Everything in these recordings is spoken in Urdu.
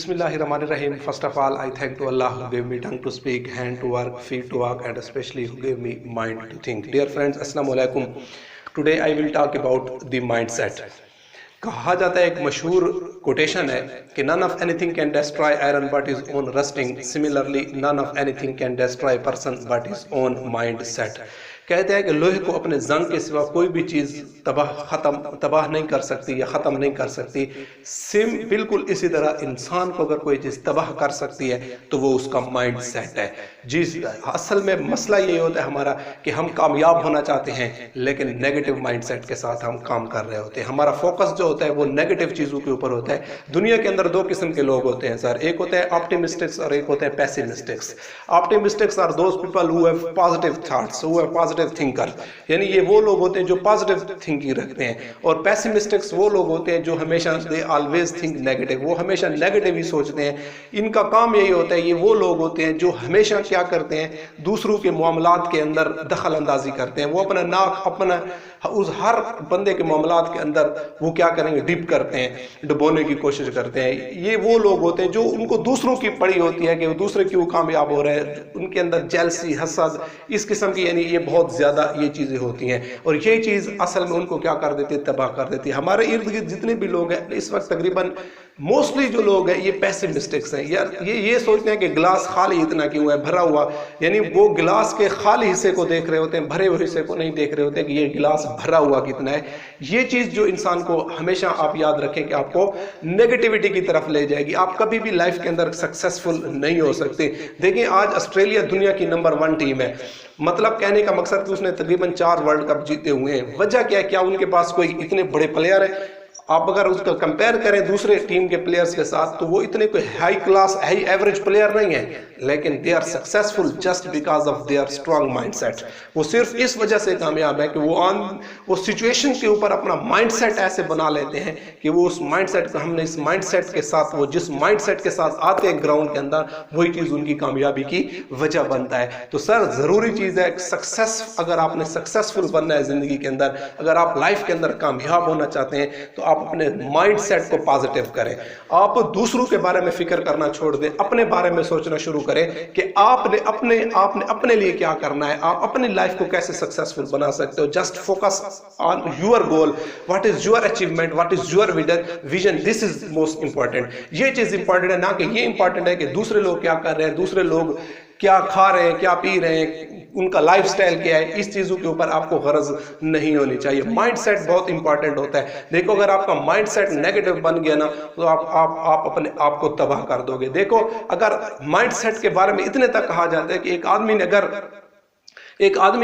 Bismillahirrahmanirrahim. First of all, I thank to Allah who gave me tongue to speak, hand to work, feet to walk, and especially who gave me mind to think. Dear friends, Assalamu alaikum. Today I will talk about the mindset. کہا جاتا ہے ایک مشہور کوٹیشن ہے کہ none of anything can destroy iron but his own rusting. Similarly, none of anything can destroy a person but his own mindset. کہتے ہیں کہ لوہے کو اپنے زنگ کے سوا کوئی بھی چیز تباہ نہیں کر سکتی یا ختم نہیں کر سکتی. بالکل اسی طرح انسان کو اگر کوئی چیز تباہ کر سکتی ہے تو وہ اس کا مائنڈ سیٹ ہے. اصل میں مسئلہ یہ ہوتا ہے ہمارا کہ ہم کامیاب ہونا چاہتے ہیں لیکن نیگیٹو مائنڈ سیٹ کے ساتھ ہم کام کر رہے ہوتے ہیں. ہمارا فوکس جو ہوتا ہے وہ نیگیٹو چیزوں کے اوپر ہوتا ہے. دنیا کے اندر دو قسم کے لوگ ہوتے ہیں سر. ایک ہوتے ہیں آپٹیمسٹکس اور ایک ہوتے ہیں pessimistics. Optimistics are those people who have positive thoughts, who have positive thinker. یعنی یہ وہ لوگ ہوتے ہیں جو positive thinking رکھتے ہیں. اور پیسیمسٹکس وہ لوگ ہوتے ہیں جو ہمیشہ they always think negative, وہ ہمیشہ نیگیٹو ہی سوچتے ہیں. ان کا کام یہی ہوتا ہے. یہ وہ لوگ ہوتے ہیں جو ہمیشہ کیا کرتے ہیں, دوسروں کے معاملات کے اندر دخل اندازی کرتے ہیں. وہ اپنا اس ہر بندے کے معاملات کے اندر وہ کیا کریں گے, ڈپ کرتے ہیں, ڈبونے کی کوشش کرتے ہیں. یہ وہ لوگ ہوتے ہیں جو ان کو دوسروں کی پڑی ہوتی ہے کہ وہ دوسرے کیوں کامیاب ہو رہے ہیں. ان کے اندر جیلسی, حسد, اس قسم کی یعنی یہ بہت زیادہ یہ چیزیں ہوتی ہیں. اور یہ چیز اصل میں ان کو کیا کر دیتی ہے, تباہ کر دیتی ہے. ہمارے ارد گرد جتنے بھی لوگ ہیں اس وقت تقریباً موسٹلی جو لوگ ہیں یہ پیسیمسٹکس ہیں. یار یہ سوچتے ہیں کہ گلاس خالی اتنا کیوں ہے, بھرا ہوا. یعنی وہ گلاس کے خالی حصے کو دیکھ رہے ہوتے ہیں, بھرے ہوئے حصے کو نہیں دیکھ رہے ہوتے کہ یہ گلاس بھرا ہوا کتنا ہے. یہ چیز جو انسان کو ہمیشہ آپ یاد رکھیں کہ آپ کو نیگیٹیوٹی کی طرف لے جائے گی. آپ کبھی بھی لائف کے اندر سکسیسفل نہیں ہو سکتے. دیکھیں آج آسٹریلیا دنیا کی نمبر 1 ٹیم ہے. مطلب کہنے کا مقصد کہ اس نے تقریباً 4 ورلڈ کپ جیتے ہوئے ہیں. وجہ کیا ہے, کیا ان کے پاس کوئی اتنے بڑے پلیئر ہیں؟ آپ اگر اس کا کمپیئر کریں دوسرے ٹیم کے پلیئرز کے ساتھ تو وہ اتنے کوئی high class, high average player نہیں ہیں, لیکن they are successful just because of their strong mindset. وہ صرف اس وجہ سے کامیاب ہے کہ وہ سچویشن کے اوپر اپنا مائنڈ سیٹ ایسے بنا لیتے ہیں کہ وہ اس مائنڈ سیٹ کو ہم نے اس مائنڈ سیٹ کے ساتھ, وہ جس مائنڈ سیٹ کے ساتھ آتے ہیں گراؤنڈ کے اندر, وہی چیز ان کی کامیابی کی وجہ بنتا ہے. تو سر ضروری چیز ہے سکسیس, اگر آپ نے سکسیسفل بننا ہے زندگی کے اندر, اگر آپ لائف کے اندر کامیاب ہونا چاہتے ہیں تو آپ اپنے مائنڈ سیٹ کو پازیٹیو کریں. آپ دوسروں کے بارے میں فکر کرنا چھوڑ دیں, اپنے بارے میں سوچنا شروع کریں کہ آپ نے اپنے لیے کیا کرنا ہے, آپ اپنی لائف کو کیسے سکسیسفل بنا سکتے ہو. Just focus on your goal, what is your achievement, what is your vision. This is most important. یہ چیز امپورٹنٹ ہے, نہ کہ یہ امپورٹنٹ ہے کہ دوسرے لوگ کیا کر رہے ہیں, دوسرے لوگ کیا کھا رہے ہیں, کیا پی رہے ہیں, ان کا لائف سٹائل کیا ہے. اس چیزوں کے اوپر آپ کو غرض نہیں ہونی چاہیے. مائنڈ سیٹ بہت امپورٹنٹ ہوتا ہے. دیکھو اگر آپ کا مائنڈ سیٹ نیگیٹو بن گیا نا تو آپ اپنے آپ کو تباہ کر دو گے. دیکھو اگر مائنڈ سیٹ کے بارے میں اتنے تک کہا جاتا ہے کہ ایک آدمی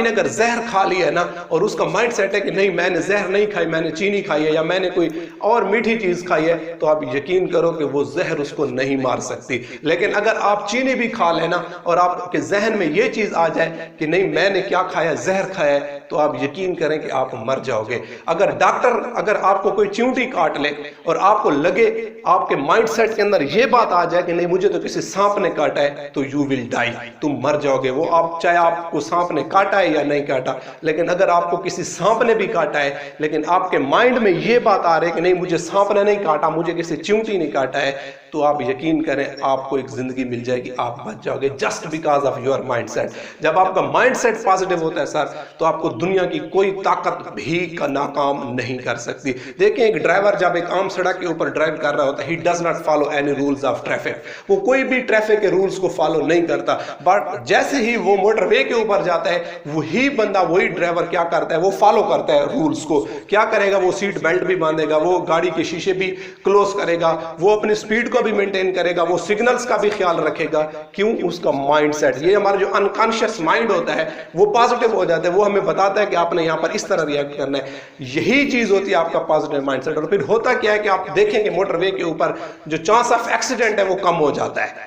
نے اگر زہر کھا لیا ہے نا اور اس کا مائنڈ سیٹ ہے کہ نہیں میں نے زہر نہیں کھائی, میں نے چینی کھائی ہے یا میں نے کوئی اور میٹھی چیز کھائی ہے, تو آپ یقین کرو کہ وہ زہر اس کو نہیں مار سکتی. لیکن اگر آپ چینی بھی کھا لینا اور آپ کے ذہن میں یہ چیز آ جائے کہ نہیں میں نے کیا کھایا, زہر کھایا ہے, تو آپ یقین کریں کہ آپ مر جاؤ گے. اگر آپ کو کوئی چیونٹی کاٹ لے اور آپ کو لگے, آپ کے مائنڈ سیٹ کے اندر یہ بات آ جائے کہ نہیں مجھے تو کسی سانپ نے کاٹا ہے, تو یو ول ڈائی, تم مر جاؤ گے. وہ آپ چاہے آپ کو سانپ نے کاٹا ہے یا نہیں کاٹا, لیکن اگر آپ کو کسی سانپ نے بھی کاٹا ہے لیکن آپ کے مائنڈ میں یہ بات آ رہی ہے کہ نہیں مجھے سانپ نے نہیں کاٹا, مجھے کسی چیونٹی نے کاٹا ہے, تو آپ یقین کریں آپ کو ایک زندگی مل جائے گی, آپ بچ جاؤ گے just because of your mind set. جب آپ کا مائنڈ سیٹ پازیٹیو ہوتا ہے سر تو آپ کو دنیا کی کوئی طاقت بھی ناکام نہیں کر سکتی. دیکھیں ایک ڈرائیور جب ایک عام سڑک کے اوپر ڈرائیو کر رہا ہوتا ہے, he does not follow any rules of traffic. وہ کوئی بھی ٹریفک کے رولز کو فالو نہیں کرتا. بٹ جیسے ہی وہ موٹر وے کے اوپر جاتا ہے وہی بندہ, وہی ڈرائیور کیا کرتا ہے, وہ فالو کرتا ہے رولز کو. کیا کرے گا, وہ سیٹ بیلٹ بھی باندھے گا, وہ گاڑی کے شیشے بھی کلوز کرے گا, وہ اپنی سپیڈ کو بھی مینٹین کرے گا, وہ سگنلز کا بھی خیال رکھے گا. کیوں؟ اس کا مائنڈ سیٹ, یہ ہمارا جو انکانشیس مائنڈ ہوتا ہے وہ پازیٹیو ہو جاتا ہے. وہ ہمیں بتاتا ہے کہ آپ نے یہاں پر اس طرح ریئیکٹ کرنا ہے. یہی چیز ہوتی ہے آپ کا پازیٹیو مائنڈ سیٹ. اور پھر ہوتا کیا ہے کہ آپ دیکھیں کہ موٹر وے کے اوپر جو چانس آف ایکسیڈنٹ ہے وہ کم ہو جاتا ہے.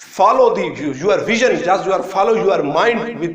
follow your vision, just follow your mind with